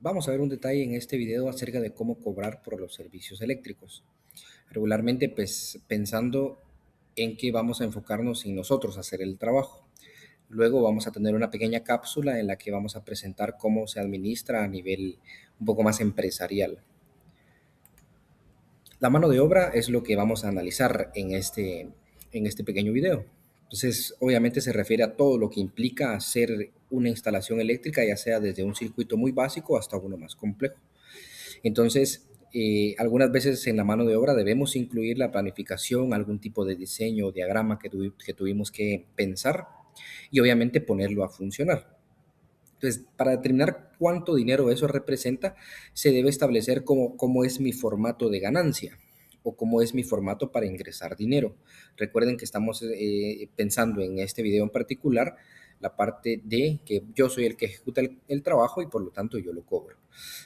Vamos a ver un detalle en este video acerca de cómo cobrar por los servicios eléctricos. Regularmente, pues pensando en que vamos a enfocarnos en nosotros hacer el trabajo. Luego vamos a tener una pequeña cápsula en la que vamos a presentar cómo se administra a nivel un poco más empresarial. La mano de obra es lo que vamos a analizar en este pequeño video. Entonces, obviamente se refiere a todo lo que implica hacer una instalación eléctrica, ya sea desde un circuito muy básico hasta uno más complejo. Entonces, algunas veces en la mano de obra debemos incluir la planificación, algún tipo de diseño o diagrama que tuvimos que pensar y obviamente ponerlo a funcionar. Entonces, para determinar cuánto dinero eso representa, se debe establecer cómo es mi formato de ganancia o cómo es mi formato para ingresar dinero. Recuerden que estamos pensando en este video en particular la parte de que yo soy el que ejecuta el trabajo y por lo tanto yo lo cobro.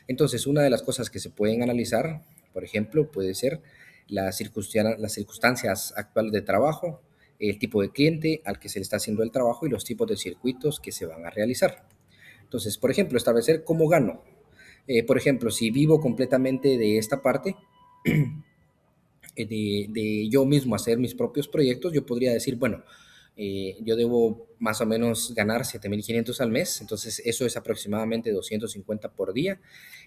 Entonces, una de las cosas que se pueden analizar, por ejemplo, puede ser las circunstancias actuales de trabajo, el tipo de cliente al que se le está haciendo el trabajo y los tipos de circuitos que se van a realizar. Entonces, por ejemplo, establecer cómo gano. Por ejemplo, si vivo completamente de esta parte, de yo mismo hacer mis propios proyectos, yo podría decir, bueno, yo debo más o menos ganar 7.500 al mes, entonces eso es aproximadamente 250 por día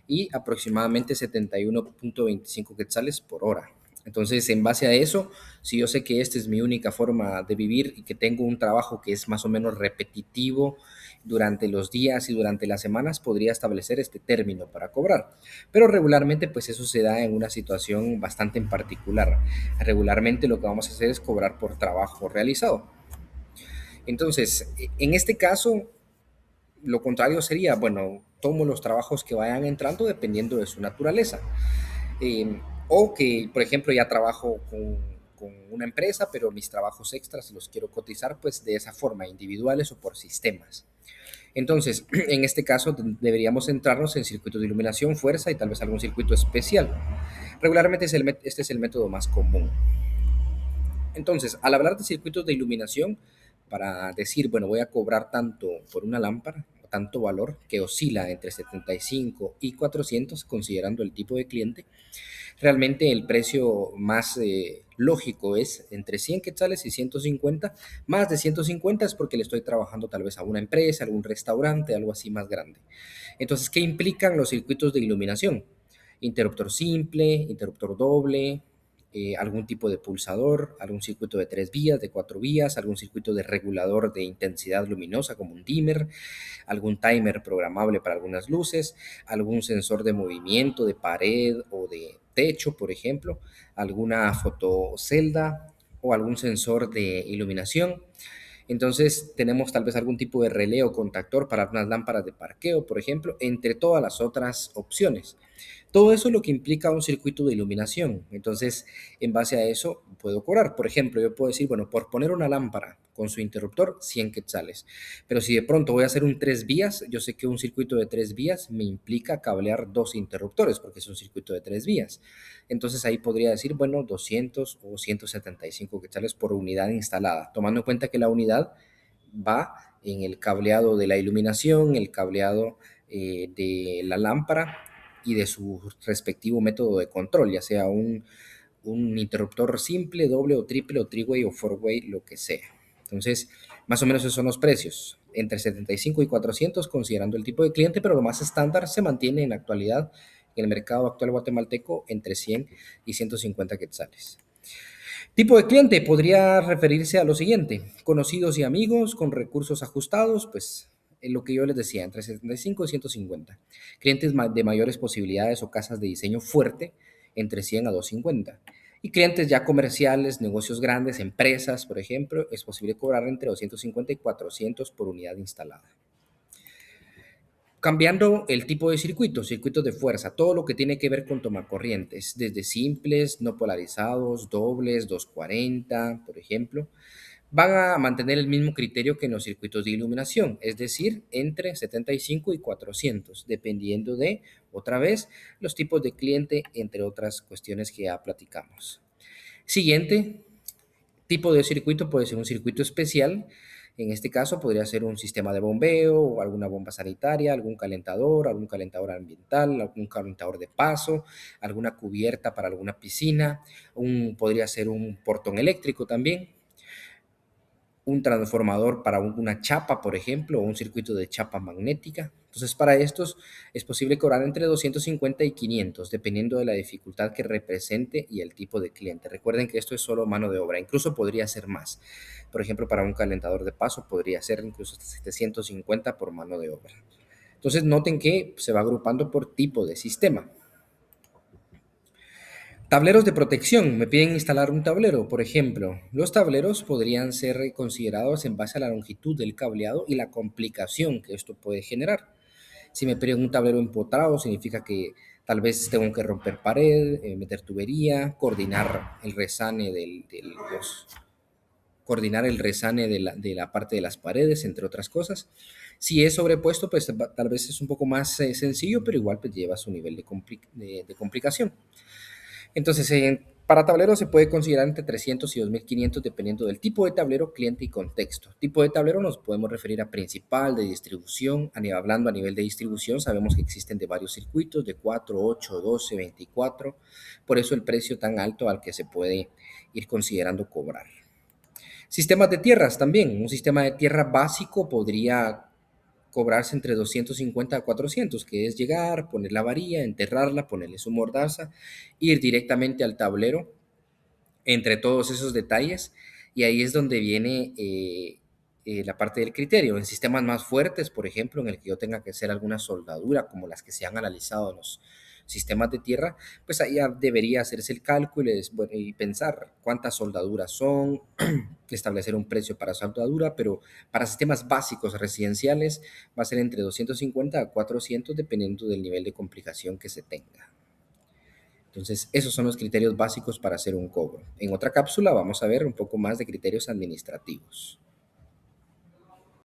y aproximadamente 71.25 quetzales por hora. Entonces, en base a eso, si yo sé que esta es mi única forma de vivir y que tengo un trabajo que es más o menos repetitivo durante los días y durante las semanas, podría establecer este término para cobrar. Pero regularmente, pues eso se da en una situación bastante en particular. Regularmente lo que vamos a hacer es cobrar por trabajo realizado. Entonces, en este caso, lo contrario sería, bueno, tomo los trabajos que vayan entrando dependiendo de su naturaleza. O que, por ejemplo, ya trabajo con una empresa, pero mis trabajos extras los quiero cotizar pues de esa forma, individuales o por sistemas. Entonces, en este caso deberíamos centrarnos en circuitos de iluminación, fuerza y tal vez algún circuito especial. Regularmente este es el método más común. Entonces, al hablar de circuitos de iluminación, para decir, bueno, voy a cobrar tanto por una lámpara, tanto valor, que oscila entre 75 y 400, considerando el tipo de cliente, realmente el precio más lógico es entre 100 quetzales y 150. Más de 150 es porque le estoy trabajando tal vez a una empresa, algún restaurante, algo así más grande. Entonces, ¿qué implican los circuitos de iluminación? Interruptor simple, interruptor doble, algún tipo de pulsador, algún circuito de 3 vías, de 4 vías, algún circuito de regulador de intensidad luminosa como un dimmer, algún timer programable para algunas luces, algún sensor de movimiento de pared o de techo, por ejemplo, alguna fotocelda o algún sensor de iluminación. Entonces tenemos tal vez algún tipo de relé o contactor para unas lámparas de parqueo, por ejemplo, entre todas las otras opciones. Todo eso es lo que implica un circuito de iluminación. Entonces, en base a eso, puedo cobrar. Por ejemplo, yo puedo decir, bueno, por poner una lámpara con su interruptor, 100 quetzales. Pero si de pronto voy a hacer un 3 vías, yo sé que un circuito de 3 vías me implica cablear dos interruptores, porque es un circuito de 3 vías. Entonces ahí podría decir, bueno, 200 o 175 quetzales por unidad instalada, tomando en cuenta que la unidad va en el cableado de la iluminación, el cableado de la lámpara y de su respectivo método de control, ya sea un interruptor simple, doble o triple o three-way o four-way, lo que sea. Entonces, más o menos esos son los precios, entre 75 y 400 considerando el tipo de cliente, pero lo más estándar se mantiene en la actualidad en el mercado actual guatemalteco entre 100 y 150 quetzales. Tipo de cliente podría referirse a lo siguiente: conocidos y amigos con recursos ajustados, pues en lo que yo les decía, entre 75 y 150. Clientes de mayores posibilidades o casas de diseño fuerte, entre 100 a 250. Y clientes ya comerciales, negocios grandes, empresas, por ejemplo, es posible cobrar entre 250 y 400 por unidad instalada. Cambiando el tipo de circuitos, circuitos de fuerza, todo lo que tiene que ver con tomacorrientes, desde simples, no polarizados, dobles, 240, por ejemplo, van a mantener el mismo criterio que en los circuitos de iluminación, es decir, entre 75 y 400, dependiendo de, otra vez, los tipos de cliente, entre otras cuestiones que ya platicamos. Siguiente tipo de circuito puede ser un circuito especial, En este caso podría ser un sistema de bombeo o alguna bomba sanitaria, algún calentador ambiental, algún calentador de paso, alguna cubierta para alguna piscina, podría ser un portón eléctrico también, un transformador para una chapa, por ejemplo, o un circuito de chapa magnética. Entonces, para estos es posible cobrar entre 250 y 500, dependiendo de la dificultad que represente y el tipo de cliente. Recuerden que esto es solo mano de obra, incluso podría ser más. Por ejemplo, para un calentador de paso podría ser incluso hasta 750 por mano de obra. Entonces, noten que se va agrupando por tipo de sistema. Tableros de protección. Me piden instalar un tablero, por ejemplo. Los tableros podrían ser considerados en base a la longitud del cableado y la complicación que esto puede generar. Si me piden un tablero empotrado, significa que tal vez tengo que romper pared, meter tubería, coordinar el resane de la parte de las paredes, entre otras cosas. Si es sobrepuesto, pues tal vez es un poco más sencillo, pero igual pues lleva su nivel de complicación. Entonces, para tablero se puede considerar entre 300 y 2500 dependiendo del tipo de tablero, cliente y contexto. Tipo de tablero nos podemos referir a principal, de distribución. Hablando a nivel de distribución, sabemos que existen de varios circuitos, de 4, 8, 12, 24. Por eso el precio tan alto al que se puede ir considerando cobrar. Sistemas de tierras también. Un sistema de tierra básico podría cobrarse entre 250 a 400, que es llegar, poner la varilla, enterrarla, ponerle su mordaza, ir directamente al tablero entre todos esos detalles, y ahí es donde viene la parte del criterio. En sistemas más fuertes, por ejemplo, en el que yo tenga que hacer alguna soldadura, como las que se han analizado en los sistemas de tierra, pues ahí ya debería hacerse el cálculo y pensar cuántas soldaduras son, establecer un precio para soldadura, pero para sistemas básicos residenciales va a ser entre 250 a 400 dependiendo del nivel de complicación que se tenga. Entonces, esos son los criterios básicos para hacer un cobro. En otra cápsula vamos a ver un poco más de criterios administrativos.